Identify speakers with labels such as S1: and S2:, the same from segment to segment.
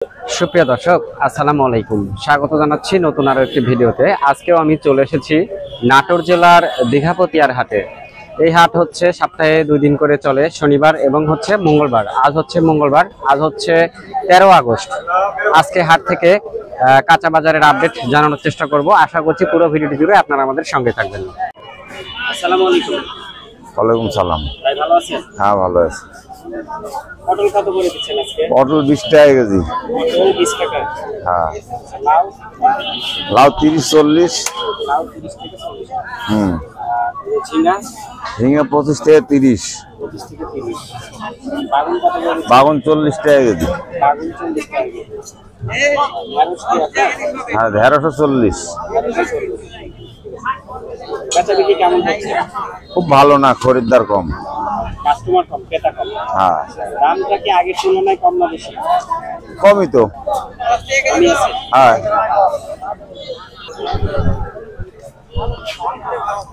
S1: সুপ্রিয় দর্শক আসসালামু আলাইকুম, স্বাগত জানাচ্ছি নতুন আরো একটি ভিডিওতে। আজকেও আমি চলে এসেছি নাটোর জেলার দীঘাপতিয়ার হাটে। এই হাট হচ্ছে সপ্তাহে 2 দিন করে চলে, শনিবার এবং হচ্ছে মঙ্গলবার। আজ হচ্ছে মঙ্গলবার, আজ হচ্ছে 13 আগস্ট। আজকে হাট থেকে কাঁচা বাজারের আপডেট জানানোর চেষ্টা করব। আশা করছি পুরো ভিডিওটি জুড়ে আপনারা আমাদের সঙ্গে থাকবেন। আসসালামু আলাইকুম।
S2: ওয়ালাইকুম সালাম।
S1: ভাই ভালো আছেন?
S2: হ্যাঁ ভালো আছি।
S1: পটল কত করে দিচ্ছেন আজকে?
S2: পটল 20 টাকা কেজি।
S1: পটল 20 টাকা।
S2: হ্যাঁ।
S1: লাউ?
S2: লাউ 30-40।
S1: লাউ 30 থেকে 40।
S2: হুম।
S1: ঝিঙ্গা?
S2: ঝিঙ্গা 25 থেকে 30।
S1: 25 থেকে 30। বাগুন কত করে?
S2: বাগুন 40 টাকা কেজি।
S1: বাগুন 40 টাকা কেজি। ঢেঁড়স কি আছে?
S2: হ্যাঁ ঢেঁড়শও 40।
S1: বেচা বিক্রি কেমন হচ্ছে?
S2: খুব ভালো না, খরিদ্দার কম।
S1: কাস্টমার কম, ক্রেতা কম।
S2: হ্যাঁ
S1: দামটা কি আগের তুলনায় কম না বেশি?
S2: কমই তো।
S1: কমই আছে।
S2: হ্যাঁ।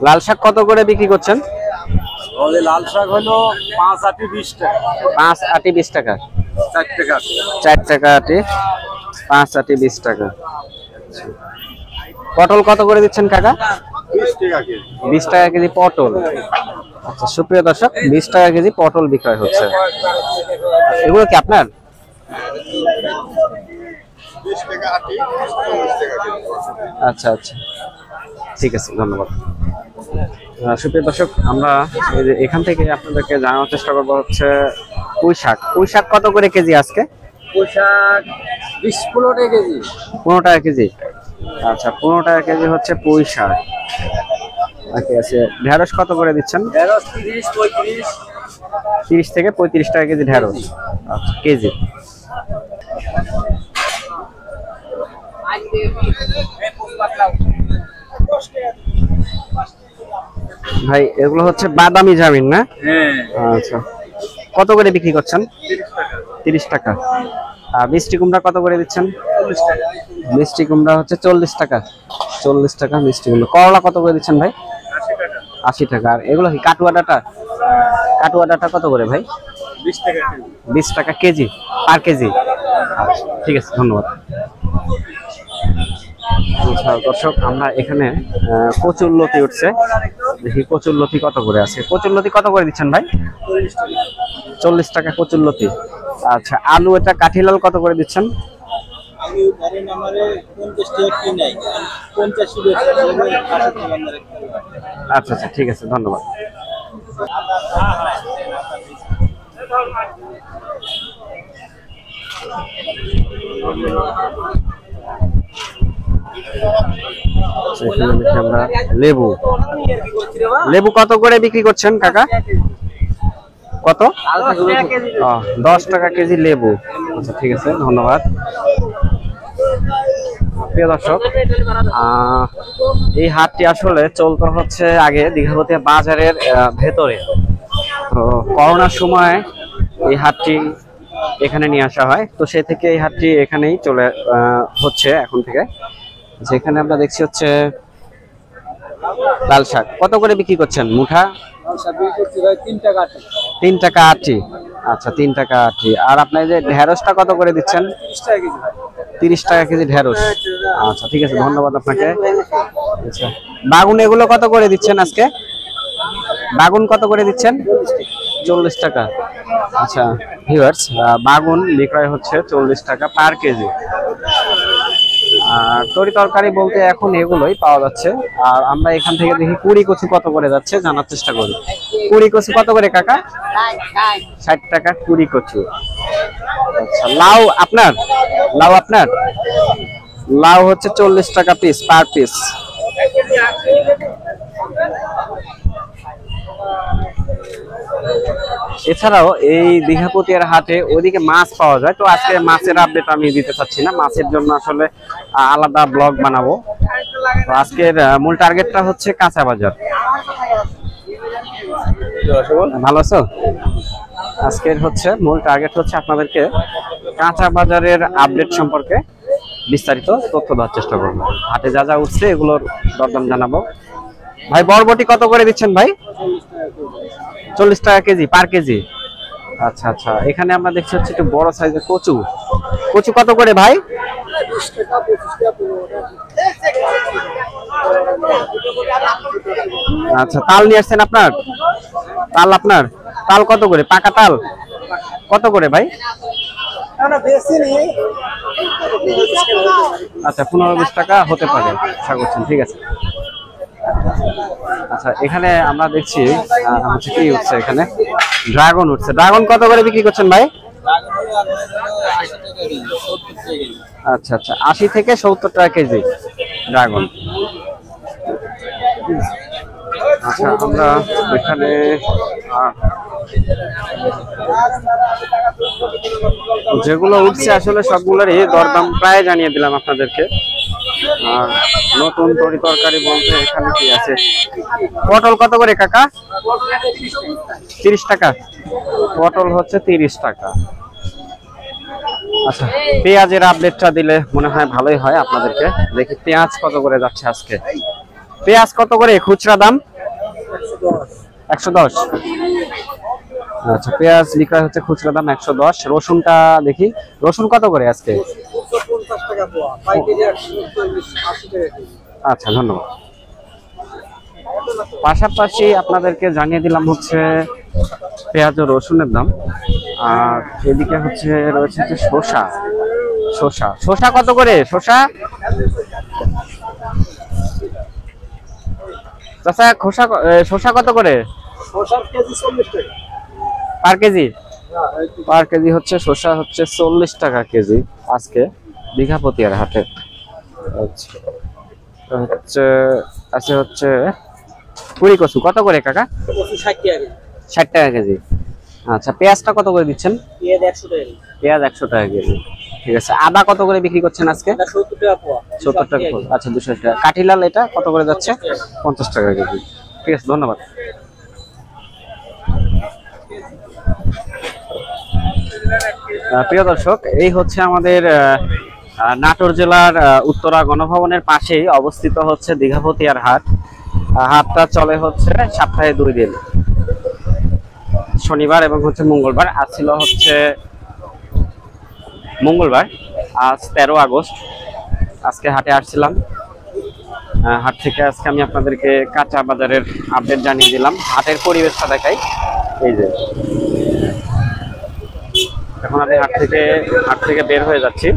S1: লাল শাক কত করে বিক্রি করছেন?
S2: ওই লাল শাক হলো 5 আটি 20 টাকা।
S1: 5 আটি 20 টাকা।
S2: 4 টাকা।
S1: 4 টাকা আটি, 5 আটি 20 টাকা। পটল কত করে দিচ্ছেন কাকা?
S2: 20 টাকা কেজি।
S1: 20 টাকা কেজি পটল। আচ্ছা সুপ্রিয় দর্শক, 20 টাকা কেজি পটল বিক্রয় হচ্ছে। এগুলো কি আপনার?
S2: 20 টাকা আটি, 40 টাকা কেজি।
S1: আচ্ছা আচ্ছা, ঠিক আছে, ধন্যবাদ। সুপ্রিয় দর্শক, আমরা এখান থেকে আপনাদেরকে জানানোর চেষ্টা করবো হচ্ছে পুঁই শাক। পুঁই শাক কত করে কেজি আজকে?
S2: পুঁই শাক 20-15 টাকা কেজি।
S1: 15 টাকা কেজি। আচ্ছা 15 টাকা কেজি হচ্ছে পুঁই শাক। ঠিক আছে। ঢেঁড়স কত করে দিচ্ছেন?
S2: ঢেঁড়স 30-35।
S1: 30 থেকে 35 টাকা কেজি ঢেঁড়স। আচ্ছা কেজি। ভাই এগুলো হচ্ছে বাদামি জামিন না?
S2: হ্যাঁ।
S1: আচ্ছা কত করে বিক্রি করছেন? 30 টাকা। আর মিষ্টি কুমড়া কত করে দিচ্ছেন?
S2: 40 টাকা।
S1: মিষ্টি কুমড়া হচ্ছে 40 টাকা। 40 টাকা মিষ্টি কুমড়া। করলা কত করে দিচ্ছেন ভাই?
S2: 80 টাকা।
S1: 80 টাকা। আর এগুলো কি কাটুয়া ডাটা? কাটুয়া ডাটা কত করে ভাই?
S2: 20 টাকা কেজি।
S1: 20 টাকা কেজি, পার কেজি। আচ্ছা ঠিক আছে, ধন্যবাদ। আচ্ছা দর্শক, আমরা এখানে কচুর লতি উঠছে, দেখি কচুর লতি কত করে আছে। কচুর লতি কত করে দিচ্ছেন ভাই? 40 টাকা কচুর লতি। আচ্ছা আলু, এটা কাঠিলাল কত করে দিচ্ছেন?
S2: আমি ধরেন আমারে 50 টাকা কি নাই, 50 টাকা।
S1: আচ্ছা আচ্ছা ঠিক আছে, ধন্যবাদ। এখানে দেখি আমরা লেবু। লেবু কত করে বিক্রি করছেন কাকা? কত? 10 টাকা কেজি লেবু। আচ্ছা ঠিক আছে, ধন্যবাদ। প্রিয় দর্শক, এই হাটটি আসলে চলতে হচ্ছে আগে দীঘাপতিয়া বাজারের ভেতরে। তো করোনার সময় এই হাটটি এখানে নিয়ে আসা হয়, তো সেই থেকে এই হাটটি এখানেই চলে হচ্ছে এখন থেকে। যেখানে আমরা দেখছি হচ্ছে লাল শাক কত করে বিক্রি করছেন মুঠা?
S2: 3 টাকা আটি।
S1: 3 টাকা আটি। আচ্ছা 3 টাকা আটি। আর আপনার যে ঢেঁড়সটা কত করে দিচ্ছেন?
S2: 30 টাকা কেজি।
S1: 30 টাকা কেজি ঢেঁড়স। আচ্ছা ঠিক আছে, ধন্যবাদ আপনাকে। আচ্ছা বাগুন এগুলো কত করে দিচ্ছেন আজকে? বাগুন কত করে দিচ্ছেন? 40 টাকা। আচ্ছা ভিউয়ার্স, বাগুন বিক্রয় হচ্ছে 40 টাকা পার কেজি। আর তরি তরকারি বলতে এখন এগুলোই পাওয়া যাচ্ছে। আর আমরা এখান থেকে দেখি কুড়ি কচু কত করে যাচ্ছে, জানার চেষ্টা করি। কুড়ি কচু কত করে কাকা? 60 টাকা কুড়ি কচু। আচ্ছা লাউ আপনার? লাউ আপনার? লাউ হচ্ছে 40 টাকা পিস, পার পিস। এছাড়াও এই দীঘাপতিয়ার হাটে ওইদিকে মাছ পাওয়া যায়, তো আজকে মাছের আপডেট আমি দিতে চাচ্ছি না, মাছের জন্য আসলে আলাদা ব্লগ বানাবো। তো আজকের মূল টার্গেটটা হচ্ছে কাঁচা বাজার। ভালো আছো? আজকের হচ্ছে মূল টার্গেট হচ্ছে আপনাদেরকে কাঁচা বাজারের আপডেট সম্পর্কে বিস্তারিত তথ্য দেওয়ার চেষ্টা করবো। হাটে যা যা উঠছে এগুলোর দরদাম জানাবো। ভাই বরবটি কত করে দিচ্ছেন ভাই? 40 টাকা কেজি, পার কেজি। আচ্ছা আচ্ছা, এখানে আমরা দেখছি হচ্ছে একটু বড় সাইজের কচু। কচু কত করে ভাই? আচ্ছা, তাল নিয়ে আসছেন আপনার? তাল আপনার, তাল কত করে? পাকা তাল কত করে ভাই? আচ্ছা, 15-20 টাকা হতে পারে আশা করছেন, ঠিক আছে। আচ্ছা, এখানে আমরা দেখছি হচ্ছে কি উঠছে, এখানে ড্রাগন উঠছে। ড্রাগন কত করে বিক্রি করছেন ভাই? আচ্ছা আচ্ছা, 80 থেকে 70 টাকা কেজি ড্রাগন। আচ্ছা, আমরা এখানে যেগুলো উঠছে আসলে সবগুলোরই দরদাম প্রায় জানিয়ে দিলাম আপনাদেরকে। আর নতুন তরি তরকারি বলতে এখানে কি আছে? পটল কত করে কাকা? 30 টাকা। পটল হচ্ছে 30 টাকা। আচ্ছা, পেঁয়াজের আপডেটটা দিলে মনে হয় ভালোই হয় আপনাদেরকে। দেখি পেঁয়াজ কত করে যাচ্ছে আজকে। পেঁয়াজ কত করে খুচরা দাম? 110। আচ্ছা, পেঁয়াজ বিক্রয় হচ্ছে খুচরা দাম 110। রসুনটা দেখি, রসুন কত করে আজকে? আচ্ছা, ধন্যবাদ। পাশাপাশি আপনাদেরকে জানিয়ে দিলাম হচ্ছে পেঁয়াজ ও রসুনের দাম। আর এদিকে হচ্ছে রয়েছে যে শসা। শসা শসা কত করে? শসা চাচা, শসা কত করে পার কেজি? পার কেজি হচ্ছে শসা হচ্ছে 40 টাকা কেজি আজকে দীঘাপতিয়ার হাটে। আচ্ছা, হচ্ছে আছে হচ্ছে পুরি কচু কত করে কাকা? 60 টাকা কেজি। আচ্ছা, পেঁয়াজটা কত করে দিচ্ছেন? পেঁয়াজ 100 টাকা কেজি, ঠিক আছে। আদা কত করে বিক্রি করছেন আজকে? 70 টাকা। আচ্ছা, 200 টাকা। কাঠিলাল এটা কত করে যাচ্ছে? 50 টাকা কেজি, ঠিক আছে, ধন্যবাদ। প্রিয় দর্শক, এই হচ্ছে আমাদের নাটোর জেলার উত্তরা গণভবনের পাশেই অবস্থিত হচ্ছে দীঘাপতিয়ার হাট। হাটটা চলে হচ্ছে সপ্তাহে 2 দিন, শনিবার এবং হচ্ছে মঙ্গলবার। আজ ছিল হচ্ছে মঙ্গলবার, আজ 13 আগস্ট। আজকে হাটে আসছিলাম। হাট থেকে আজকে আমি আপনাদেরকে কাঁচা বাজারের আপডেট জানিয়ে দিলাম। হাটের পরিবেশটা দেখাই। এই যে এখন আমি হাট থেকে বের হয়ে যাচ্ছি।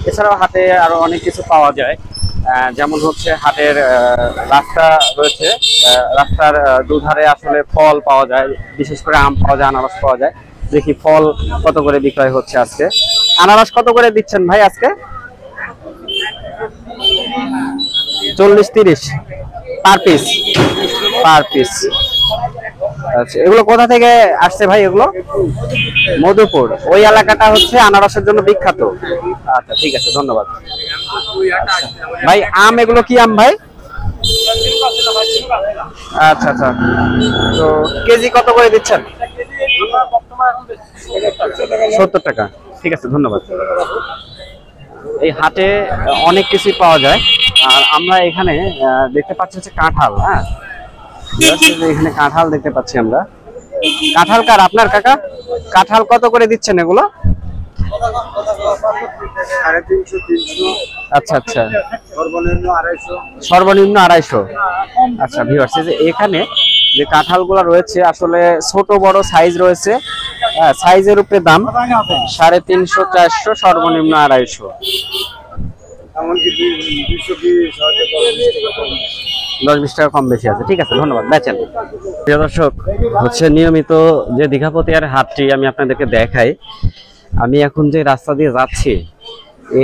S1: এছাড়াও হাটে আরো অনেক কিছু পাওয়া যায়, যেমন হচ্ছে হাটের রাস্তা রয়েছে। রাস্তার দুধারে আসলে ফল পাওয়া যায়, বিশেষ করে আম পাওয়া যায়, আনারস পাওয়া যায়। দেখি ফল কত করে বিক্রয় হচ্ছে আজকে। আনারস কত করে দিচ্ছেন ভাই আজকে? 40-30 পার পিস। আচ্ছা, এগুলো কোথা থেকে আসছে ভাই? এগুলো মধুপুর, ওই এলাকাটা হচ্ছে আনারসের জন্য বিখ্যাত। আচ্ছা, ঠিক আছে, ধন্যবাদ। আচ্ছা ভাই, আম এগুলো কি আম ভাই? আচ্ছা আচ্ছা, তো কেজি কত করে দিচ্ছেন? 70 টাকা, ঠিক আছে, ধন্যবাদ। এই হাটে অনেক কিছুই পাওয়া যায়। আর আমরা এখানে দেখতে পাচ্ছি হচ্ছে কাঁঠাল। হ্যাঁ, এখানে কাঁঠাল দেখতে পাচ্ছি আমরা। কাঁঠাল কার? আপনার কাকা? কাঁঠাল কত করে দিচ্ছেন এগুলো?
S2: 350-300।
S1: আচ্ছা আচ্ছা,
S2: সর্বনিম্ন
S1: 250। আচ্ছা ভিউয়ার্স, যে এখানে যে কাঁঠালগুলো রয়েছে আসলে ছোট বড় সাইজ রয়েছে। সাইজের উপরে দাম 350-400, সর্বনিম্ন 250।
S2: এমনকি
S1: 10-20 টাকা কম বেশি আছে, ঠিক আছে, ধন্যবাদ। বেচেন। প্রিয় দর্শক, হচ্ছে নিয়মিত যে দীঘাপতিয়ার হাটটি আমি আপনাদেরকে দেখাই। আমি এখন যে রাস্তা দিয়ে যাচ্ছি,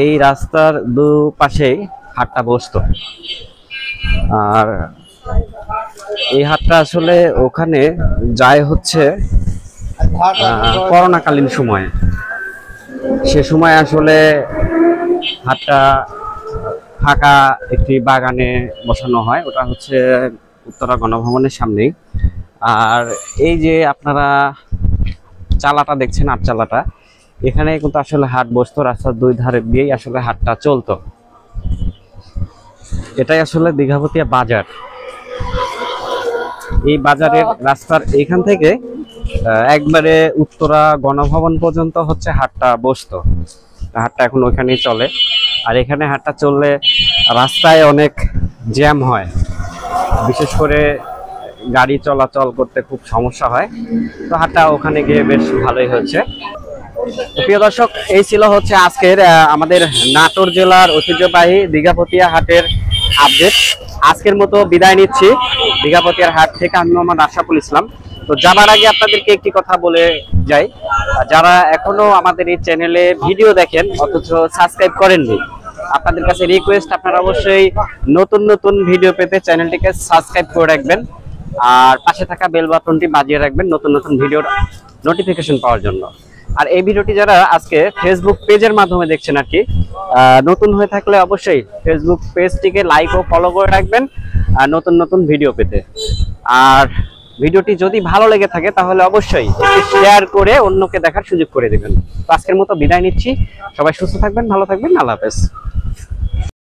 S1: এই রাস্তার দুপাশেই হাটটা বসতো। আর এই হাটটা আসলে ওখানে যায় হচ্ছে করোনাকালীন সময়ে। সে সময় আসলে হাটটা ফাঁকা একটি বাগানে বসানো হয়, ওটা হচ্ছে উত্তরা গণভবনের সামনেই। আর এই যে আপনারা চালাটা দেখছেন, আট চালাটা, এখানে কিন্তু আসলে হাট বসতো। রাস্তার 2 ধারে দিয়েই আসলে হাটটা চলতো। এটাই আসলে দীঘাপতিয়া বাজার। এই বাজারের রাস্তার এইখান থেকে একবারে উত্তরা গণভবন পর্যন্ত হচ্ছে হাটটা বসতো। হাটটা এখন ওইখানেই চলে। আর এখানে হাটটা চললে রাস্তায় অনেক জ্যাম হয়, বিশেষ করে গাড়ি চলাচল করতে খুব সমস্যা হয়। তো হাটটা ওখানে গিয়ে বেশ ভালোই হচ্ছে। তো প্রিয় দর্শক, এই ছিল হচ্ছে আজকের আমাদের নাটোর জেলার ঐতিহ্যবাহী দীঘাপতিয়া হাটের আপডেট। আজকের মতো বিদায় নিচ্ছি দীঘাপতিয়ার হাট থেকে। আমি মোহাম্মদ আশরাফুল ইসলাম। তো যাবার আগে আপনাদেরকে একটি কথা বলে যাই, যারা এখনো আমাদের এই চ্যানেলে ভিডিও দেখেন অথচ সাবস্ক্রাইব করেননি, আপনাদের কাছে রিকোয়েস্ট, আপনারা অবশ্যই নতুন নতুন ভিডিও পেতে চ্যানেলটিকে সাবস্ক্রাইব করে রাখবেন আর পাশে থাকা বেল বাটনটি বাজিয়ে রাখবেন নতুন নতুন ভিডিওর নোটিফিকেশন পাওয়ার জন্য। আর এই ভিডিওটি যারা আজকে ফেসবুক পেজের মাধ্যমে দেখছেন আর কি, নতুন হয়ে থাকলে অবশ্যই ফেসবুক পেজটিকে লাইক ও ফলো করে রাখবেন নতুন নতুন ভিডিও পেতে। আর ভিডিওটি যদি ভালো লেগে থাকে তাহলে অবশ্যই একটি শেয়ার করে অন্যকে দেখার সুযোগ করে দেবেন। তো আজকের মতো বিদায় নিচ্ছি। সবাই সুস্থ থাকবেন, ভালো থাকবেন, আল্লাহ হাফেজ।